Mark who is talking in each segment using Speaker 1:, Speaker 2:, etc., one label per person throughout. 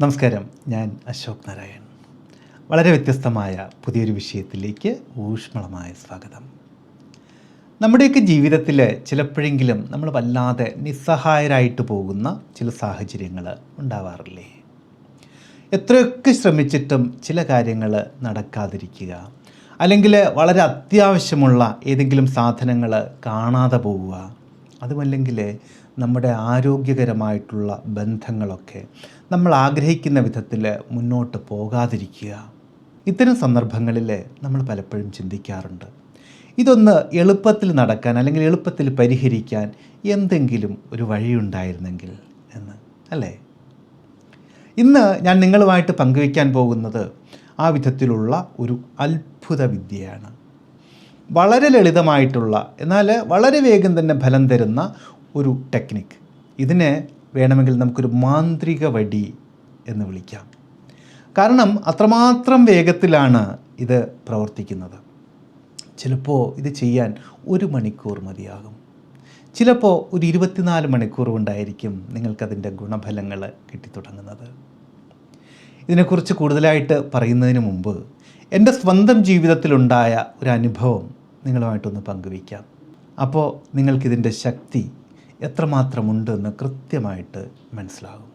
Speaker 1: നമസ്കാരം, ഞാൻ അശോക് നാരായൺ. വളരെ വ്യത്യസ്തമായ പുതിയൊരു വിഷയത്തിലേക്ക് ഊഷ്മളമായ സ്വാഗതം. നമ്മുടെയൊക്കെ ജീവിതത്തിൽ ചിലപ്പോഴെങ്കിലും നമ്മൾ വല്ലാതെ നിസ്സഹായരായിട്ട് പോകുന്ന ചില സാഹചര്യങ്ങൾ ഉണ്ടാവാറില്ലേ? എത്രയൊക്കെ ശ്രമിച്ചിട്ടും ചില കാര്യങ്ങൾ നടക്കാതിരിക്കുക, അല്ലെങ്കിൽ വളരെ അത്യാവശ്യമുള്ള ഏതെങ്കിലും സാധനങ്ങൾ കാണാതെ പോവുക, അതുമല്ലെങ്കിൽ നമ്മുടെ ആരോഗ്യകരമായിട്ടുള്ള ബന്ധങ്ങളൊക്കെ നമ്മൾ ആഗ്രഹിക്കുന്ന വിധത്തിൽ മുന്നോട്ട് പോകാതിരിക്കുക. ഇത്തരം സന്ദർഭങ്ങളിൽ നമ്മൾ പലപ്പോഴും ചിന്തിക്കാറുണ്ട്, ഇതൊന്ന് എളുപ്പത്തിൽ നടക്കാൻ അല്ലെങ്കിൽ എളുപ്പത്തിൽ പരിഹരിക്കാൻ എന്തെങ്കിലും ഒരു വഴിയുണ്ടായിരുന്നെങ്കിൽ എന്ന്, അല്ലേ? ഇന്ന് ഞാൻ നിങ്ങളുമായിട്ട് പങ്കുവയ്ക്കാൻ പോകുന്നത് ആ വിധത്തിലുള്ള ഒരു അത്ഭുത വിദ്യയാണ്. വളരെ ലളിതമായിട്ടുള്ള എന്നാൽ വളരെ വേഗം തന്നെ ഫലം തരുന്ന ഒരു ടെക്നിക്ക്. ഇതിനെ വേണമെങ്കിൽ നമുക്കൊരു മാന്ത്രിക വടി എന്ന് വിളിക്കാം. കാരണം അത്രമാത്രം വേഗത്തിലാണ് ഇത് പ്രവർത്തിക്കുന്നത്. ചിലപ്പോൾ ഇത് ചെയ്യാൻ 1 മണിക്കൂർ മതിയാകും. ചിലപ്പോൾ ഒരു 24 മണിക്കൂർ കൊണ്ടായിരിക്കും നിങ്ങൾക്കതിൻ്റെ ഗുണഫലങ്ങൾ കിട്ടിത്തുടങ്ങുന്നത്. ഇതിനെക്കുറിച്ച് കൂടുതലായിട്ട് പറയുന്നതിന് മുമ്പ് എൻ്റെ സ്വന്തം ജീവിതത്തിലുണ്ടായ ഒരു അനുഭവം നിങ്ങളുമായിട്ടൊന്ന് പങ്കുവയ്ക്കാം. അപ്പോൾ നിങ്ങൾക്കിതിൻ്റെ ശക്തി എത്രമാത്രമുണ്ടെന്ന് കൃത്യമായിട്ട് മനസ്സിലാകും.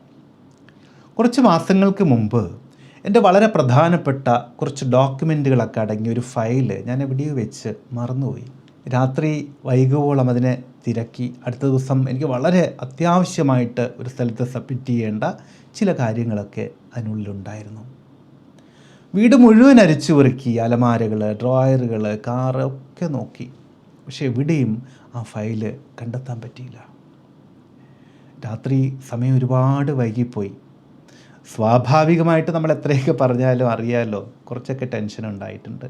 Speaker 1: കുറച്ച് മാസങ്ങൾക്ക് മുമ്പ് എൻ്റെ വളരെ പ്രധാനപ്പെട്ട കുറച്ച് ഡോക്യുമെൻറ്റുകളൊക്കെ അടങ്ങിയ ഒരു ഫയല് ഞാൻ എവിടെയോ വെച്ച് മറന്നുപോയി. രാത്രി വൈകുവോളം അതിനെ തിരക്കി അടുത്ത ദിവസം എനിക്ക് വളരെ അത്യാവശ്യമായിട്ട് ഒരു സ്ഥലത്ത് സബ്മിറ്റ് ചെയ്യേണ്ട ചില കാര്യങ്ങളൊക്കെ അതിനുള്ളിലുണ്ടായിരുന്നു. വീട് മുഴുവൻ അരിച്ചു പെറുക്കി, അലമാരകൾ, ഡ്രോയറുകൾ, കാറ് ഒക്കെ നോക്കി. പക്ഷേ എവിടെയും ആ ഫയല് കണ്ടെത്താൻ പറ്റിയില്ല. രാത്രി സമയം ഒരുപാട് വൈകിപ്പോയി. സ്വാഭാവികമായിട്ട് നമ്മൾ എത്രയൊക്കെ പറഞ്ഞാലും അറിയാമല്ലോ, കുറച്ചൊക്കെ ടെൻഷൻ ഉണ്ടായിട്ടുണ്ട്.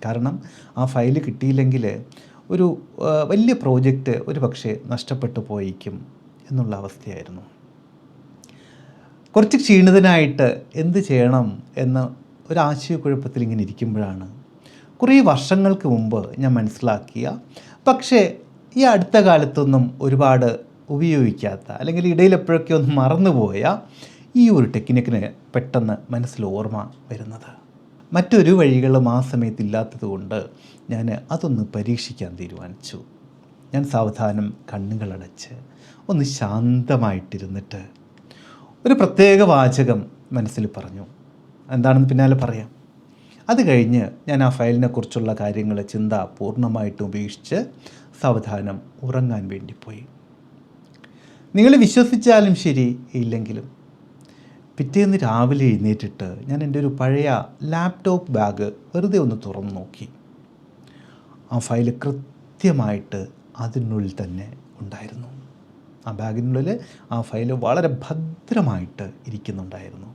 Speaker 1: കാരണം ആ ഫയല് കിട്ടിയില്ലെങ്കിൽ ഒരു വലിയ പ്രോജക്റ്റ് ഒരു പക്ഷേ നഷ്ടപ്പെട്ടു പോയിക്കും എന്നുള്ള അവസ്ഥയായിരുന്നു. കുറച്ച് ക്ഷീണിതനായിട്ട് എന്ത് ചെയ്യണം എന്ന ഒരാശയക്കുഴപ്പത്തിൽ ഇങ്ങനെ ഇരിക്കുമ്പോഴാണ് കുറേ വർഷങ്ങൾക്ക് മുമ്പ് ഞാൻ മനസ്സിലാക്കിയ, പക്ഷേ ഈ അടുത്ത കാലത്തൊന്നും ഒരുപാട് ഉപയോഗിക്കാത്ത അല്ലെങ്കിൽ ഇടയിൽ എപ്പോഴൊക്കെ ഒന്ന് മറന്നുപോയ ഈ ഒരു ടെക്നിക്കിന് പെട്ടെന്ന് മനസ്സിൽ ഓർമ്മ വരുന്നത്. മറ്റൊരു വഴികളും ആ സമയത്ത് ഇല്ലാത്തത് കൊണ്ട് ഞാൻ അതൊന്ന് പരീക്ഷിക്കാൻ തീരുമാനിച്ചു. ഞാൻ സാവധാനം കണ്ണുകളടച്ച് ഒന്ന് ശാന്തമായിട്ടിരുന്നിട്ട് ഒരു പ്രത്യേക വാചകം മനസ്സിൽ പറഞ്ഞു. എന്താണെന്ന് പിന്നാലെ പറയാം. അത് കഴിഞ്ഞ് ഞാൻ ആ ഫയലിനെക്കുറിച്ചുള്ള കാര്യങ്ങൾ ചിന്ത പൂർണ്ണമായിട്ടും ഉപേക്ഷിച്ച് സാവധാനം ഉറങ്ങാൻ വേണ്ടി പോയി. നിങ്ങൾ വിശ്വസിച്ചാലും ശരി ഇല്ലെങ്കിലും പിറ്റേന്ന് രാവിലെ എഴുന്നേറ്റിട്ട് ഞാൻ എൻ്റെ ഒരു പഴയ ലാപ്ടോപ്പ് ബാഗ് വെറുതെ ഒന്ന് തുറന്നു നോക്കി. ആ ഫയൽ കൃത്യമായിട്ട് അതിനുള്ളിൽ തന്നെ ഉണ്ടായിരുന്നു. ആ ബാഗിനുള്ളിൽ ആ ഫയൽ വളരെ ഭദ്രമായിട്ട് ഇരിക്കുന്നുണ്ടായിരുന്നു.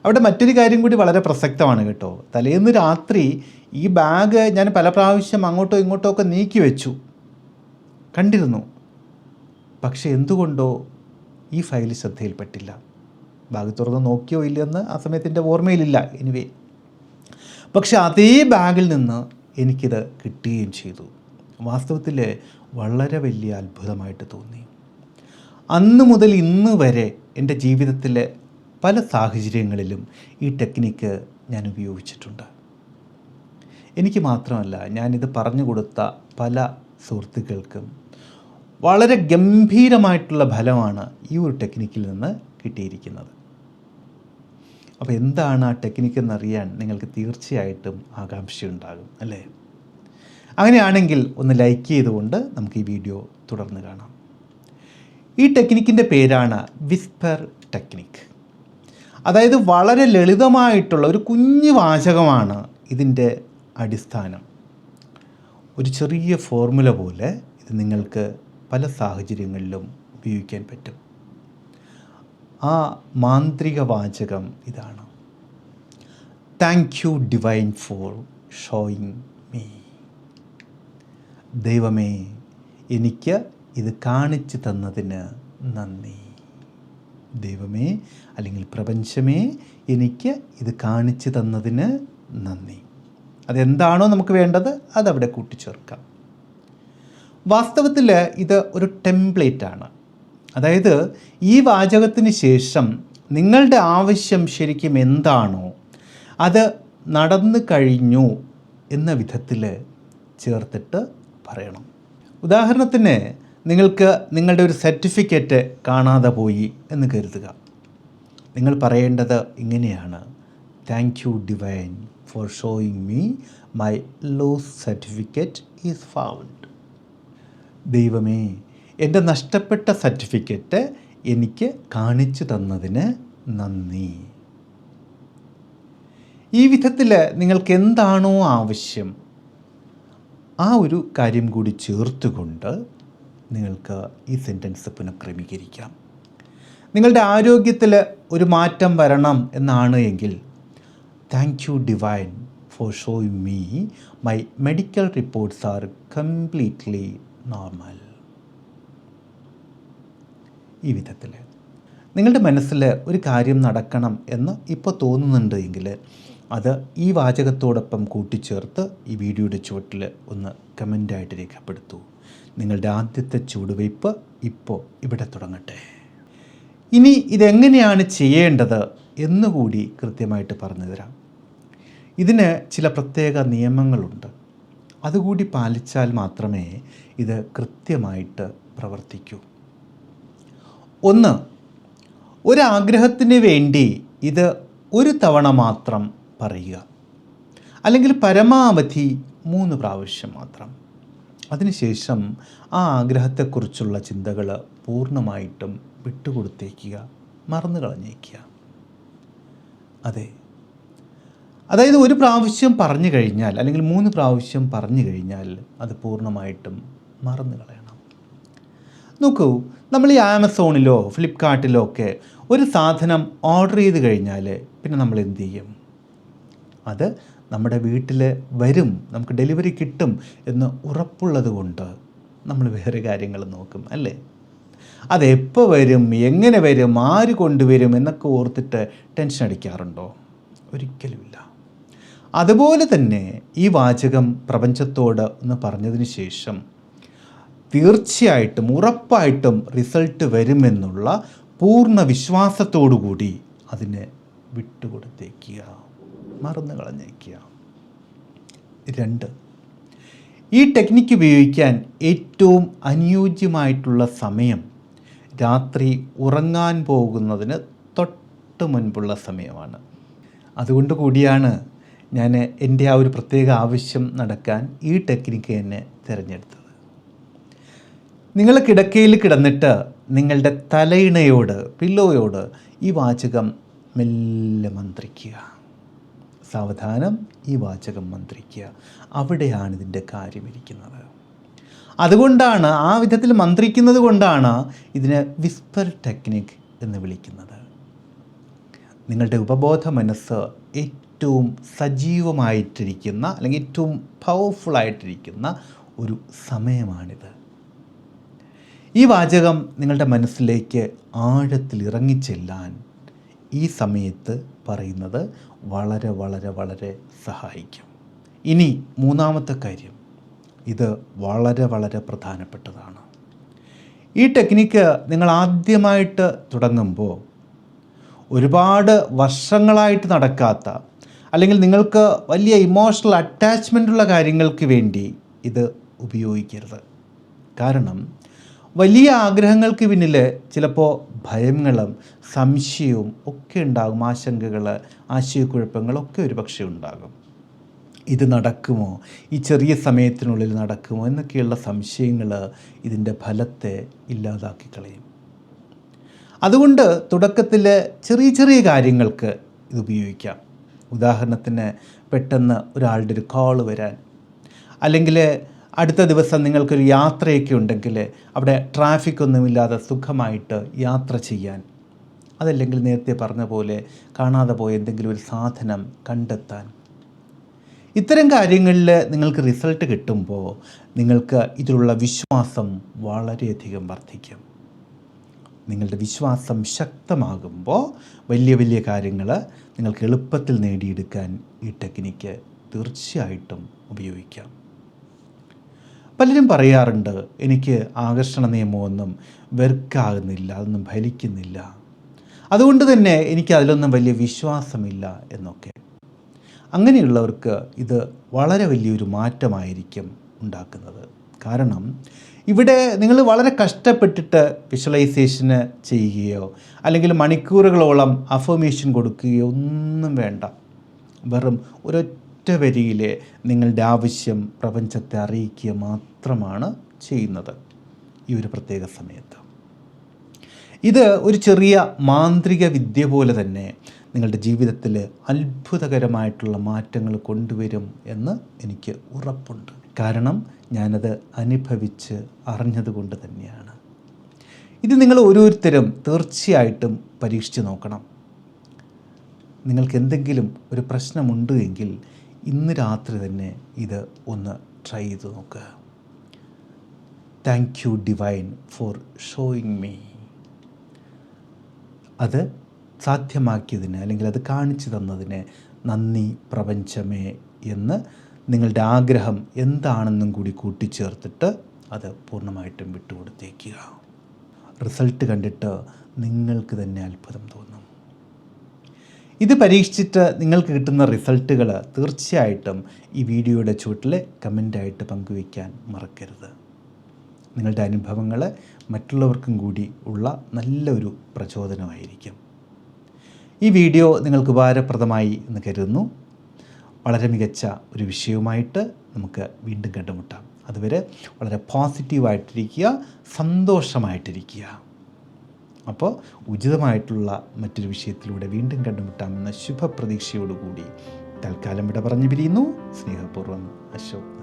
Speaker 1: അവിടെ മറ്റൊരു കാര്യം കൂടി വളരെ പ്രസക്തമാണ് കേട്ടോ. തലേന്ന് രാത്രി ഈ ബാഗ് ഞാൻ പല പ്രാവശ്യം അങ്ങോട്ടോ ഇങ്ങോട്ടോ ഒക്കെ നീക്കി വെച്ചു, കണ്ടിരുന്നു. പക്ഷെ എന്തുകൊണ്ടോ ഈ ഫയൽ ശ്രദ്ധയിൽപ്പെട്ടില്ല. ബാഗ് തുറന്ന് നോക്കിയോ ഇല്ലെന്ന് ആ സമയത്തിൻ്റെ ഓർമ്മയിലില്ല. എനിവേ, പക്ഷെ അതേ ബാഗിൽ നിന്ന് എനിക്കിത് കിട്ടുകയും ചെയ്തു. വാസ്തവത്തിൽ വളരെ വലിയ അത്ഭുതമായിട്ട് തോന്നി. അന്ന് മുതൽ ഇന്ന് വരെ എൻ്റെ ജീവിതത്തിലെ പല സാഹചര്യങ്ങളിലും ഈ ടെക്നിക്ക് ഞാൻ ഉപയോഗിച്ചിട്ടുണ്ട്. എനിക്ക് മാത്രമല്ല, ഞാനിത് പറഞ്ഞു കൊടുത്ത പല സുഹൃത്തുക്കൾക്കും വളരെ ഗംഭീരമായിട്ടുള്ള ഫലമാണ് ഈ ഒരു ടെക്നിക്കിൽ നിന്ന് കിട്ടിയിരിക്കുന്നത്. അപ്പോൾ എന്താണ് ആ ടെക്നിക്ക് എന്നറിയാൻ നിങ്ങൾക്ക് തീർച്ചയായിട്ടും ആകാംക്ഷയുണ്ടാകും, അല്ലേ? അങ്ങനെയാണെങ്കിൽ ഒന്ന് ലൈക്ക് ചെയ്തുകൊണ്ട് നമുക്ക് ഈ വീഡിയോ തുടർന്ന് കാണാം. ഈ ടെക്നിക്കിൻ്റെ പേരാണ് വിസ്പർ ടെക്നിക്ക്. അതായത് വളരെ ലളിതമായിട്ടുള്ള ഒരു കുഞ്ഞു വാചകമാണ് ഇതിൻ്റെ അടിസ്ഥാനം. ഒരു ചെറിയ ഫോർമുല പോലെ ഇത് നിങ്ങൾക്ക് പല സാഹചര്യങ്ങളിലും ഉപയോഗിക്കാൻ പറ്റും. ആ മാന്ത്രിക വാചകം ഇതാണ്: thank you divine four showing me. ദൈവമേ, എനിക്ക് ഇത് കാണിച്ചു തന്നതിന് നന്ദി. ദൈവമേ അല്ലെങ്കിൽ പ്രപഞ്ചമേ, എനിക്ക് ഇത് കാണിച്ചു തന്നതിന് നന്ദി. അതെന്താണോ നമുക്ക് വേണ്ടത് അതവിടെ കൂട്ടിച്ചേർക്കാം. വാസ്തവത്തിൽ ഇത് ഒരു ടെംപ്ലേറ്റാണ്. അതായത് ഈ വാചകത്തിന് ശേഷം നിങ്ങളുടെ ആവശ്യം ശരിക്കും എന്താണോ അത് നടന്നു കഴിഞ്ഞു എന്ന വിധത്തിൽ ചേർത്തിട്ട് പറയണം. ഉദാഹരണത്തിന് നിങ്ങൾക്ക് നിങ്ങളുടെ ഒരു സർട്ടിഫിക്കറ്റ് കാണാതെ പോയി എന്ന് കരുതുക. നിങ്ങൾ പറയേണ്ടത് ഇങ്ങനെയാണ്: thank you divine four showing me my lost certificate is found. ദൈവമേ, എൻ്റെ നഷ്ടപ്പെട്ട സർട്ടിഫിക്കറ്റ് എനിക്ക് കാണിച്ചു തന്നതിന് നന്ദി. ഈ വിധത്തിൽ നിങ്ങൾക്ക് എന്താണോ ആവശ്യം ആ ഒരു കാര്യം കൂടി ചേർത്തുകൊണ്ട് നിങ്ങൾക്ക് ഈ സെൻറ്റൻസ് പുനഃക്രമീകരിക്കാം. നിങ്ങളുടെ ആരോഗ്യത്തിൽ ഒരു മാറ്റം വരണം എന്നാണ് എങ്കിൽ thank you divine four showing me my medical reports are completely normal. ഈ വിധത്തിൽ നിങ്ങളുടെ മനസ്സിൽ ഒരു കാര്യം നടക്കണം എന്ന് ഇപ്പോൾ തോന്നുന്നുണ്ട് എങ്കിൽ അത് ഈ വാചകത്തോടൊപ്പം കൂട്ടിച്ചേർത്ത് ഈ വീഡിയോയുടെ ചുവട്ടിൽ ഒന്ന് കമൻ്റായിട്ട് രേഖപ്പെടുത്തൂ. നിങ്ങളുടെ ആദ്യത്തെ ചുവടുവയ്പ് ഇപ്പോൾ ഇവിടെ തുടങ്ങട്ടെ. ഇനി ഇതെങ്ങനെയാണ് ചെയ്യേണ്ടത് എന്നുകൂടി കൃത്യമായിട്ട് പറഞ്ഞു തരാം. ഇതിന് ചില പ്രത്യേക നിയമങ്ങളുണ്ട്. അതുകൂടി പാലിച്ചാൽ മാത്രമേ ഇത് കൃത്യമായിട്ട് പ്രവർത്തിക്കൂ. ഒന്ന്, ഒരാഗ്രഹത്തിന് വേണ്ടി ഇത് ഒരു തവണ മാത്രം പറയുക, അല്ലെങ്കിൽ പരമാവധി 3 പ്രാവശ്യം മാത്രം. അതിനുശേഷം ആ ആഗ്രഹത്തെക്കുറിച്ചുള്ള ചിന്തകൾ പൂർണ്ണമായിട്ടും വിട്ടുകൊടുത്തേക്കുക, മറന്നു കളഞ്ഞേക്കുക. അതായത് ഒരു പ്രാവശ്യം പറഞ്ഞു കഴിഞ്ഞാൽ, അല്ലെങ്കിൽ 3 പ്രാവശ്യം പറഞ്ഞു കഴിഞ്ഞാൽ അത് പൂർണ്ണമായിട്ടും മറന്നു കളയണം. നോക്കൂ, നമ്മൾ ഈ ആമസോണിലോ ഫ്ലിപ്കാർട്ടിലോ ഒക്കെ ഒരു സാധനം ഓർഡർ ചെയ്ത് കഴിഞ്ഞാൽ പിന്നെ നമ്മൾ എന്ത് ചെയ്യും? അത് നമ്മുടെ വീട്ടിൽ വരും, നമുക്ക് ഡെലിവറി കിട്ടും എന്ന് ഉറപ്പുള്ളത് കൊണ്ട് നമ്മൾ വേറെ കാര്യങ്ങൾ നോക്കും, അല്ലേ? അതെപ്പോൾ വരും, എങ്ങനെ വരും, ആര് കൊണ്ടുവരും എന്നൊക്കെ ഓർത്തിട്ട് ടെൻഷൻ അടിക്കാറുണ്ടോ? ഒരിക്കലുമില്ല. അതുപോലെ തന്നെ ഈ വാചകം പ്രപഞ്ചത്തോട് ഒന്ന് പറഞ്ഞതിന് ശേഷം തീർച്ചയായിട്ടും ഉറപ്പായിട്ടും റിസൾട്ട് വരുമെന്നുള്ള പൂർണ്ണ വിശ്വാസത്തോടു കൂടി അതിനെ വിട്ടുകൊടുത്തേക്കുക, മറന്നു കളഞ്ഞേക്കുക. 2, ഈ ടെക്നിക്ക് ഉപയോഗിക്കാൻ ഏറ്റവും അനുയോജ്യമായിട്ടുള്ള സമയം രാത്രി ഉറങ്ങാൻ പോകുന്നതിന് തൊട്ട് മുൻപുള്ള സമയമാണ്. അതുകൊണ്ട് കൂടിയാണ് ഞാൻ എൻ്റെ ആ ഒരു പ്രത്യേക ആവശ്യം നടക്കാൻ ഈ ടെക്നിക്ക് തന്നെ തിരഞ്ഞെടുത്തത്. നിങ്ങൾ കിടക്കയിൽ കിടന്നിട്ട് നിങ്ങളുടെ തലയിണയോട്, പില്ലോയോട് ഈ വാചകം മെല്ലെ മന്ത്രിക്കുക. സാവധാനം ഈ വാചകം മന്ത്രിക്കുക. അവിടെയാണ് ഇതിൻ്റെ കാര്യമിരിക്കുന്നത്. അതുകൊണ്ടാണ്, ആ വിധത്തിൽ മന്ത്രിക്കുന്നത് കൊണ്ടാണ് ഇതിനെ വിസ്പർ ടെക്നിക് എന്ന് വിളിക്കുന്നത്. നിങ്ങളുടെ ഉപബോധ മനസ്സ് ഏറ്റവും സജീവമായിട്ടിരിക്കുന്ന, അല്ലെങ്കിൽ ഏറ്റവും പവർഫുള്ളായിട്ടിരിക്കുന്ന ഒരു സമയമാണിത്. ഈ വാചകം നിങ്ങളുടെ മനസ്സിലേക്ക് ആഴത്തിൽ ഇറങ്ങിച്ചെല്ലാൻ ഈ സമയത്ത് പറയുന്നത് വളരെ വളരെ വളരെ സഹായിക്കും. ഇനി 3ാമത്തെ കാര്യം, ഇത് വളരെ വളരെ പ്രധാനപ്പെട്ടതാണ്. ഈ ടെക്നിക്ക് നിങ്ങൾ ആദ്യമായിട്ട് തുടങ്ങുമ്പോൾ ഒരുപാട് വർഷങ്ങളായിട്ട് നടക്കാത്ത, അല്ലെങ്കിൽ നിങ്ങൾക്ക് വലിയ ഇമോഷണൽ അറ്റാച്ച്മെൻ്റുള്ള കാര്യങ്ങൾക്ക് വേണ്ടി ഇത് ഉപയോഗിക്കരുത്. കാരണം വലിയ ആഗ്രഹങ്ങൾക്ക് പിന്നിൽ ചിലപ്പോൾ ഭയങ്ങളും സംശയവും ഒക്കെ ഉണ്ടാകും, ആശങ്കകൾ, ആശയക്കുഴപ്പങ്ങളൊക്കെ ഒരു പക്ഷേ ഉണ്ടാകും. ഇത് നടക്കുമോ, ഈ ചെറിയ സമയത്തിനുള്ളിൽ നടക്കുമോ എന്നൊക്കെയുള്ള സംശയങ്ങൾ ഇതിൻ്റെ ഫലത്തെ ഇല്ലാതാക്കി കളയും. അതുകൊണ്ട് തുടക്കത്തിൽ ചെറിയ ചെറിയ കാര്യങ്ങൾക്ക് ഇത് ഉപയോഗിക്കാം. ഉദാഹരണത്തിന് പെട്ടെന്ന് ഒരാളുടെ ഒരു കോള് വരാൻ, അല്ലെങ്കിൽ അടുത്ത ദിവസം നിങ്ങൾക്കൊരു യാത്രയൊക്കെ ഉണ്ടെങ്കിൽ അവിടെ ട്രാഫിക്കൊന്നുമില്ലാതെ സുഖമായിട്ട് യാത്ര ചെയ്യാൻ, അതല്ലെങ്കിൽ നേരത്തെ പറഞ്ഞ പോലെ കാണാതെ പോയ എന്തെങ്കിലും ഒരു സാധനം കണ്ടെത്താൻ. ഇത്തരം കാര്യങ്ങളിൽ നിങ്ങൾക്ക് റിസൾട്ട് കിട്ടുമ്പോൾ നിങ്ങൾക്ക് ഇതിലുള്ള വിശ്വാസം വളരെയധികം വർദ്ധിക്കും. നിങ്ങളുടെ വിശ്വാസം ശക്തമാകുമ്പോൾ വലിയ വലിയ കാര്യങ്ങൾ നിങ്ങൾക്ക് എളുപ്പത്തിൽ നേടിയെടുക്കാൻ ഈ ടെക്നിക്ക് തീർച്ചയായിട്ടും ഉപയോഗിക്കാം. പലരും പറയാറുണ്ട്, എനിക്ക് ആകർഷണ നിയമമൊന്നും വർക്കാകുന്നില്ല, അതൊന്നും ഫലിക്കുന്നില്ല. അതുകൊണ്ട് തന്നെ എനിക്ക് അതിലൊന്നും വലിയ വിശ്വാസമില്ല എന്നൊക്കെ. അങ്ങനെയുള്ളവർക്ക് ഇത് വളരെ വലിയൊരു മാറ്റമായിരിക്കും ഉണ്ടാക്കുന്നത്. കാരണം ഇവിടെ നിങ്ങൾ വളരെ കഷ്ടപ്പെട്ടിട്ട് വിഷ്വലൈസേഷന് ചെയ്യുകയോ അല്ലെങ്കിൽ മണിക്കൂറുകളോളം അഫർമേഷൻ കൊടുക്കുകയോ ഒന്നും വേണ്ട. വെറും ഒരൊറ്റ വരിയിൽ നിങ്ങളുടെ ആവശ്യം പ്രപഞ്ചത്തെ അറിയിക്കുക മാത്രമാണ് ചെയ്യുന്നത് ഈ ഒരു പ്രത്യേക സമയത്ത്. ഇത് ഒരു ചെറിയ മാന്ത്രിക വിദ്യ പോലെ തന്നെ നിങ്ങളുടെ ജീവിതത്തിൽ അത്ഭുതകരമായിട്ടുള്ള മാറ്റങ്ങൾ കൊണ്ടുവരും എന്ന് എനിക്ക് ഉറപ്പുണ്ട്. കാരണം ഞാനത് അനുഭവിച്ച് അറിഞ്ഞതുകൊണ്ട് തന്നെയാണ്. ഇത് നിങ്ങൾ ഓരോരുത്തരും തീർച്ചയായിട്ടും പരീക്ഷിച്ച് നോക്കണം. നിങ്ങൾക്ക് എന്തെങ്കിലും ഒരു പ്രശ്നമുണ്ട് എങ്കിൽ ഇന്ന് രാത്രി തന്നെ ഇത് ഒന്ന് ട്രൈ ചെയ്ത് നോക്കുക. Thank you divine four showing me. അത് സാധ്യമാക്കിയതിന് അല്ലെങ്കിൽ അത് കാണിച്ചു തന്നതിന് നന്ദി പ്രപഞ്ചമേ എന്ന് നിങ്ങളുടെ ആഗ്രഹം എന്താണെന്നും കൂടി കൂട്ടിച്ചേർത്തിട്ട് അത് പൂർണ്ണമായിട്ടും വിട്ടുകൊടുത്തേക്കുക. റിസൾട്ട് കണ്ടിട്ട് നിങ്ങൾക്ക് തന്നെ അത്ഭുതം തോന്നും. ഇത് പരീക്ഷിച്ചിട്ട് നിങ്ങൾക്ക് കിട്ടുന്ന റിസൾട്ടുകൾ തീർച്ചയായിട്ടും ഈ വീഡിയോയുടെ ചുവട്ടിൽ കമൻ്റായിട്ട് പങ്കുവയ്ക്കാൻ മറക്കരുത്. നിങ്ങളുടെ അനുഭവങ്ങൾ മറ്റുള്ളവർക്കും കൂടി ഉള്ള നല്ലൊരു പ്രചോദനമായിരിക്കും. ഈ വീഡിയോ നിങ്ങൾക്ക് ഉപകാരപ്രദമായി എന്ന് കരുതുന്നു. വളരെ മികച്ച ഒരു വിഷയവുമായിട്ട് നമുക്ക് വീണ്ടും കണ്ടുമുട്ടാം. അതുവരെ വളരെ പോസിറ്റീവായിട്ടിരിക്കുക, സന്തോഷമായിട്ടിരിക്കുക. അപ്പോൾ ഉചിതമായിട്ടുള്ള മറ്റൊരു വിഷയത്തിലൂടെ വീണ്ടും കണ്ടുമുട്ടാമെന്ന ശുഭപ്രതീക്ഷയോടുകൂടി തൽക്കാലം ഇവിടെ പറഞ്ഞു പിരിയുന്നു. സ്നേഹപൂർവ്വം, അശോക്.